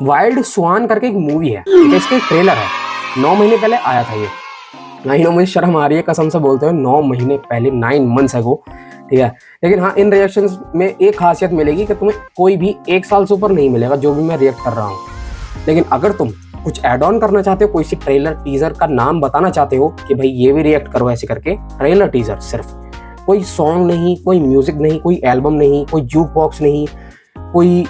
Wild स्वान करके एक movie है, इसका ट्रेलर है, 9 महीने पहले आया था ये। नहीं, मुझे शर्म आ रही है कसम से बोलते हुए, 9 महीने पहले, 9 मंथ्स अगो, ठीक है। लेकिन हाँ, इन रिएक्शंस में एक खासियत मिलेगी कि तुम्हें कोई भी 1 साल से ऊपर नहीं मिलेगा जो भी मैं रिएक्ट कर रहा हूँ। लेकिन अगर तुम कुछ ऐड ऑन करना चाहते हो, कोई सी ट्रेलर टीजर का नाम बताना चाहते हो कि भाई ये भी रिएक्ट करो ऐसे करके, ट्रेलर टीजर सिर्फ, कोई सॉन्ग नहीं, कोई म्यूजिक नहीं, कोई एल्बम नहीं, कोई जूक बॉक्स नहीं, कोई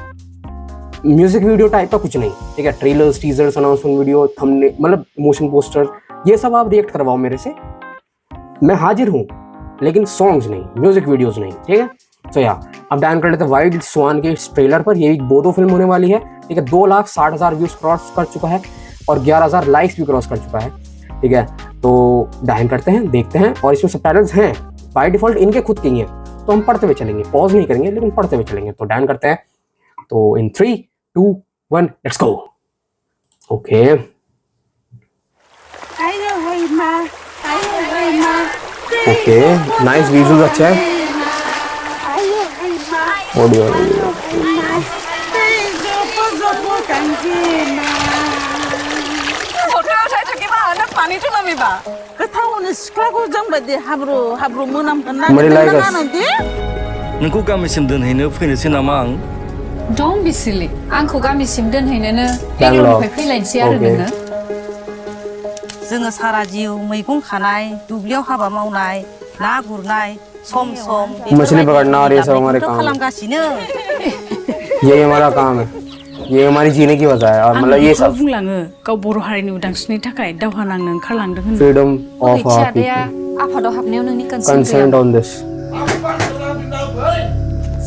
म्यूजिक वीडियो टाइप का कुछ नहीं, ठीक है। Trailers, teasers, announcement video, thumbnail, मतलब मोशन पोस्टर, ये सब आप रिएक्ट करवाओ मेरे से, मैं हाजिर हूँ। लेकिन सॉन्ग्स नहीं, म्यूजिक वीडियोस नहीं, ठीक है। तो या अब डायन कर लेते हैं वाइल्ड स्वान के इस ट्रेलर पर। ये बोधो फिल्म होने वाली है, ठीक है। 2,60,000 व्यूज क्रॉस कर चुका है और 11,000 लाइक्स भी क्रॉस कर चुका है, ठीक है। तो डायन करते हैं, देखते हैं। और इसमें सबटाइटल्स हैं बाय डिफॉल्ट, इनके खुद के ही हैं, तो हम पढ़ते हुए चलेंगे, पॉज नहीं करेंगे लेकिन पढ़ते हुए चलेंगे। तो डायन करते हैं, तो इन 3, 2, 1 let's go. Okay, okay, nice visuals, अच्छा है। ऑडियो नोंखौ गामिसिम दोनहैनो फैनोसै नामा आं? Don't be silly. आंखौ गामिसिम दोनहैनोनो बेंगलरनिफ्राय फैलायनोसै आरो नोङो। जोङो सारा जिउ मैगं खानाय, दुब्लियाव हाबा मावनाय, ना गुरनाय, सम सम मछली पकड़ना और ये सब हमारे काम खालामगासिनो। ये हमारा काम है, ये हमारी जीने की वजह है। और मतलब ये सब बुंलाङो गाव बर' हारिनि उदांस्रिनि थाखाय दावहा नांनो ओंखारलांदों होनना। फ्रीडम ऑफ आवर आदाया आफादाव हाबनायाव नोंनि कंसेंट ऑन दिस,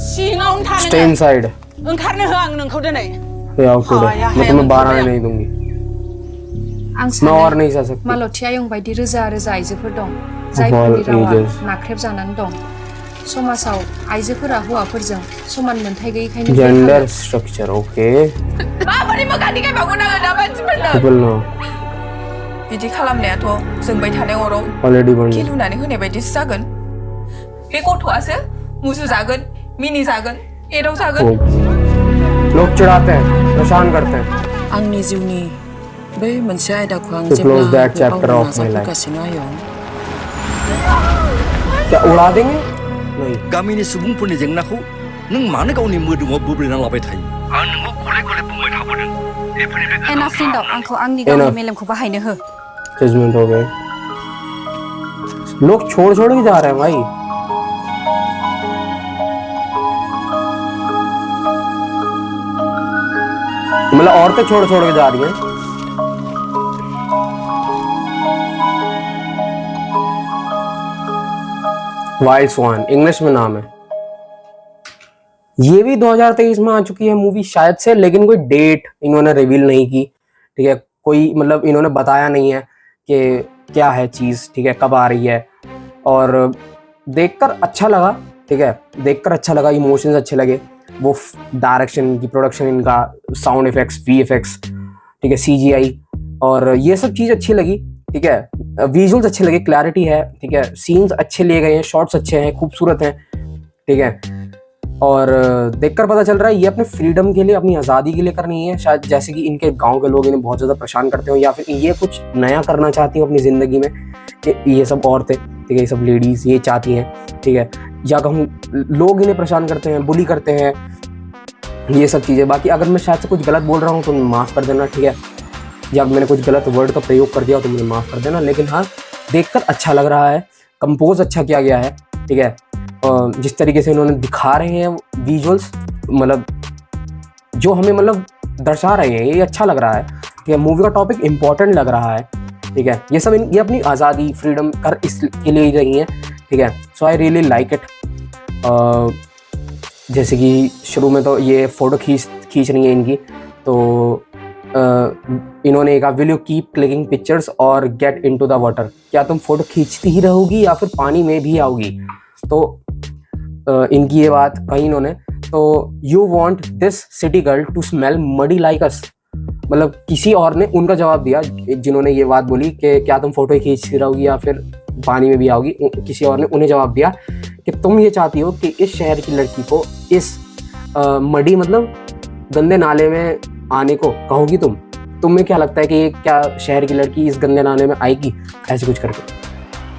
सिङावनो थानो स्टे इनसाइड, ओंखारनो हो आं नोंखौ दिनै। ये आउट टुडे, मैं तुम्हें बाहर आने नहीं दूंगी, आं मैं और सानो नहीं जा सकती। मालती आयं बायदि रोजा रोजा आइजोफोर दं जायफोरनि रावा नाख्रेबजानानै दं। समाजाव आइजोफोरा हौवाफोरजों समान मोनथाय गैयैखायनो जेंडर स्ट्रक्चर, ओके, माबोरै मोगानि गायबावगोन आङो दा मानसिफोरनो? पीपल नो बिदि खालामनायाथ' जोंबाय थानाय अराव ऑलरेडी बन खिल होनानै होनाय बायदिसो जागोन। बे गथ'आसो मुजुजागोन, मिनिजागोन, एदावजागोन। लोग चिढ़ाते हैं, परेशान करते हैं। आंनि जिउनि बै मोनसे आयदाखौ आं To close that जेब्ला chapter बावनो of my life. नाजाबोगासिनो आयं। क्या उड़ा देंगे? नहीं, गामिनि सुबुंफोरनि जेंनाखौ नों मानो गावनि मोदोमाव बोब्रेना लाबाय थायो? आं नोंखौ गले गले बुंबाय थाबोदों, बेफोरनिफ्राय एना फ्रेन्डआव आंखौ आंनि गावनि मेलेमखौ बाहायनो हो। जजमेंट हो गए, लोग छोड़ छोड़ के जा रहे हैं भाई। मतलब औरतें छोड़ छोड़ के जा रही हैं। वाइल्ड स्वान इंग्लिश में नाम है। ये भी 2023 में आ चुकी है मूवी शायद से, लेकिन कोई डेट इन्होंने रिवील नहीं की, ठीक है। कोई मतलब इन्होंने बताया नहीं है कि क्या है चीज़, ठीक है, कब आ रही है। और देखकर अच्छा लगा, ठीक है, देखकर अच्छा लगा, इमोशंस अच्छे लगे, वो डायरेक्शन की, प्रोडक्शन इनका, साउंड इफेक्ट्स, VFX, ठीक है, CGI, और ये सब चीज़ अच्छी लगी, ठीक है। विजुअल्स अच्छे लगे, क्लैरिटी है, ठीक है, सीन्स अच्छे लिए गए हैं, शॉट्स अच्छे हैं, खूबसूरत हैं, ठीक है। और देखकर पता चल रहा है ये अपने फ्रीडम के लिए, अपनी आज़ादी के लिए कर रही है शायद, जैसे कि इनके गांव के लोग इन्हें बहुत ज़्यादा परेशान करते हो, या फिर ये कुछ नया करना चाहती हो अपनी ज़िंदगी में, ये सब औरतें, ठीक है, ये सब लेडीज़ ये चाहती हैं, ठीक है। या कहूँ लोग इन्हें परेशान करते हैं, बुली करते हैं, ये सब चीज़ें। बाकी अगर मैं शायद से कुछ गलत बोल रहा हूँ तो माफ़ कर देना, ठीक है, या मैंने कुछ गलत वर्ड का प्रयोग कर दिया तो मुझे माफ़ कर देना। लेकिन हाँ, देखकर अच्छा लग रहा है, कंपोज अच्छा किया गया है, ठीक है। जिस तरीके से इन्होंने दिखा रहे हैं विजुअल्स, मतलब जो हमें मतलब दर्शा रहे हैं, ये अच्छा लग रहा है, ठीक है। मूवी का टॉपिक इम्पोर्टेंट लग रहा है, ठीक है। ये सब ये अपनी आज़ादी, फ्रीडम कर इसके लिए ही रही हैं, ठीक है। सो आई रियली लाइक इट। जैसे कि शुरू में तो ये फ़ोटो खींच रही है इनकी, तो इन्होंने एक will you keep clicking pictures और गेट इनटू द वाटर, क्या तुम फोटो खींचती ही रहोगी या फिर पानी में भी आओगी? तो इनकी ये बात कही इन्होंने। तो you want this city girl to smell muddy like us, मतलब किसी और ने उनका जवाब दिया, जिन्होंने ये बात बोली कि क्या तुम फोटो खींचती रहोगी या फिर पानी में भी आओगी, किसी और ने उन्हें जवाब दिया कि तुम ये चाहती हो कि इस शहर की लड़की को इस मडी मतलब गंदे नाले में आने को कहोगी तुम्हें क्या लगता है कि ये क्या शहर की लड़की इस गंदे नाले में आएगी ऐसे कुछ करके?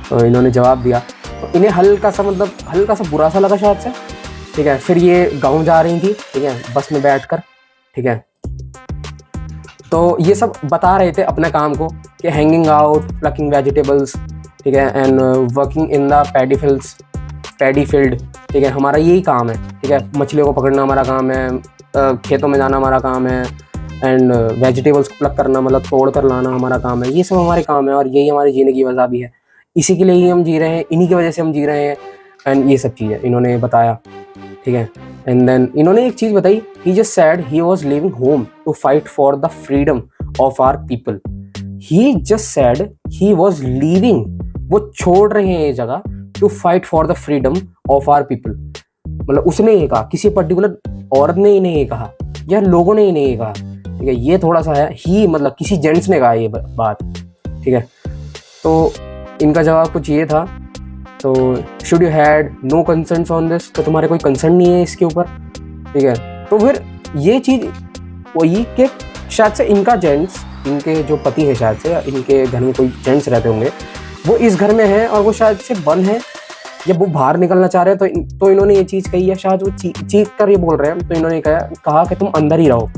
तो इन्होंने जवाब दिया, तो इन्हें हल्का सा बुरा सा लगा शायद से, ठीक है। फिर ये गाँव जा रही थी, ठीक है, बस में बैठकर, ठीक है। तो ये सब बता रहे थे अपने काम को कि हैंगिंग आउट, प्लकिंग वेजिटेबल्स, ठीक है, and working in the paddy field, ठीक है, हमारा यही काम है, ठीक है। मछलियों को पकड़ना हमारा काम है, खेतों में जाना हमारा काम है, एंड वेजिटेबल्स को प्लक करना मतलब तोड़ कर लाना हमारा काम है। ये सब हमारे काम है और यही हमारी जीने की वजह भी है, इसी के लिए ही हम जी रहे हैं, इन्हीं की वजह से हम जी रहे हैं, एंड ये सब चीज़ें इन्होंने बताया, ठीक है। एंड देन इन्होंने एक चीज़ बताई, he just said he was leaving home to fight for the freedom of our people. He just said he was leaving, वो छोड़ रहे हैं ये जगह, to fight for the freedom of our people. मतलब उसने ये कहा, किसी पर्टिकुलर औरत ने इन्हें ये कहा या लोगों ने इन्हें ये कहा, ठीक है। ये थोड़ा सा है, ही मतलब किसी जेंट्स ने कहा ये बात, ठीक है। तो इनका जवाब कुछ ये था, तो should you had no concerns on this, तो तुम्हारे कोई कंसर्न नहीं है इसके ऊपर, ठीक है। तो फिर ये चीज़ वही कि शायद से इनका जेंट्स, इनके जो पति है शायद से, इनके घर में कोई जेंट्स रहते होंगे, वो इस घर में है और वो शायद से बंद है या वो बाहर निकलना चाह रहे हैं, तो इन्होंने ये चीज़ कही है, शायद वो चीख कर ये बोल रहे हैं, तो इन्होंने कहा कि तुम अंदर ही रहो,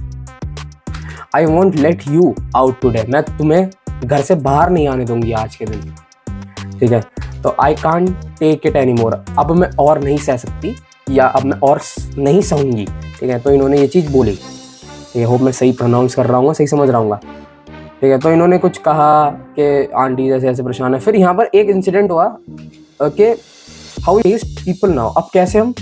I won't let you out today, मैं तुम्हें घर से बाहर नहीं आने दूंगी आज के दिन, ठीक है। तो I can't take it any more, अब मैं और नहीं सह सकती या अब मैं और नहीं सहूँगी, ठीक है। तो इन्होंने ये चीज़ बोली, ठीक है। होप मैं सही प्रोनाउंस कर रहा हूँ, सही समझ रहा हूँ, ठीक है। तो इन्होंने कुछ कहा कि आंटी जैसे ऐसे परेशान है। फिर यहाँ पर एक इंसिडेंट हुआ कि हाउ इज पीपल नाउ, अब कैसे हम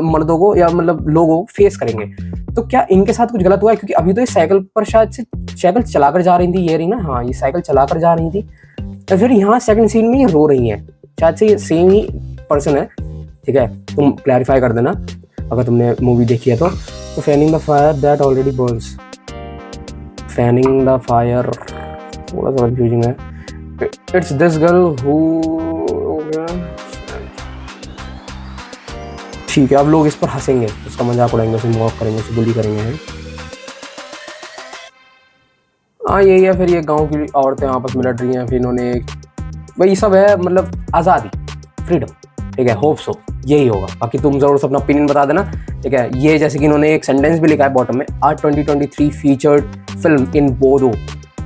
मर्दों को या मतलब लोगों को फेस करेंगे। तो क्या इनके साथ कुछ गलत हुआ है, क्योंकि अभी तो ये साइकिल पर शायद से साइकिल चलाकर जा रही थी, ये रही ना, हाँ ये साइकिल चलाकर जा रही थी। तो फिर यहाँ सेकंड सीन में ये रो रही हैं, शायद से ये सेम ही पर्सन है, ठीक है। तुम क्लैरिफाई कर देना अगर तुमने मूवी देखी है तो fanning the fire that already Burns, fanning the fire थोड़ा सा कंफ्यूजिंग है। इट्स दिस गर्ल हु, ठीक है। अब लोग इस पर हंसेंगे, उसका मजाक उड़ाएंगे, उसे मॉक करेंगे, उसे बुली करेंगे, हाँ यही है। फिर ये गांव की औरतें आपस में लड़ रही हैं, फिर इन्होंने वही सब है, मतलब आज़ादी, फ्रीडम, ठीक है। होप सो यही होगा, बाकी तुम जरूर अपना ओपिनियन बता देना, ठीक है। ये जैसे कि इन्होंने एक सेंटेंस भी लिखा है बॉटम में, our 2023 featured film in Bodo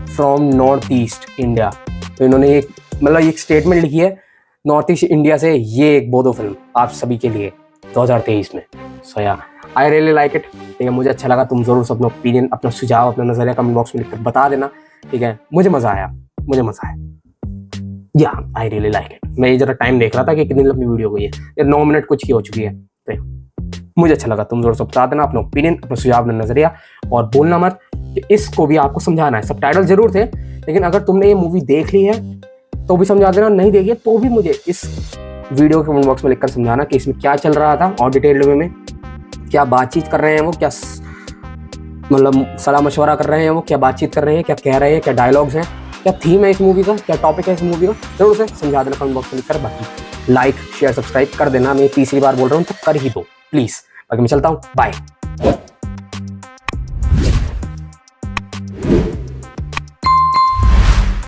from North East India. तो इन्होंने एक मतलब एक स्टेटमेंट लिखी है नॉर्थ ईस्ट इंडिया से, ये एक बोडो फिल्म आप सभी के लिए 2023 में। सो या आई रियली लाइक इट, ठीक है। मुझे अच्छा लगा, तुम जरूर अपना ओपिनियन, अपना सुझाव, अपना नजरिया कमेंट बॉक्स में लिखकर बता देना, ठीक है। मुझे मज़ा आया या आई रियली लाइक इट। मैं ये जरा टाइम देख रहा था कि कितनी लंबी वीडियो हुई है, ये 9 मिनट कुछ की हो चुकी है, तो मुझे अच्छा लगा। तुम जरूर सब बता देना अपना ओपिनियन, अपना सुझाव, अपना नजरिया, और बोलना मत कि इसको भी आपको समझाना है। सबटाइटल जरूर थे, लेकिन अगर तुमने ये मूवी देख ली है तो भी समझा देना, नहीं देखी है तो भी मुझे इस वीडियो के कमेंट बॉक्स में लिखकर समझाना कि इसमें क्या चल रहा था और डिटेल में क्या बातचीत कर रहे हैं वो, क्या मतलब सलाह मशवरा कर रहे हैं वो, क्या बातचीत कर रहे हैं, क्या कह रहे हैं, क्या डायलॉग्स हैं, क्या थीम है इस मूवी का, क्या टॉपिक है इस मूवी का, जरूर से समझा देना कमेंट बॉक्स में लिखकर। बाकी लाइक शेयर सब्सक्राइब कर देना, मैं तीसरी बार बोल रहा हूँ तो कर ही दो प्लीज़। बाकी मैं चलता हूँ, बाय।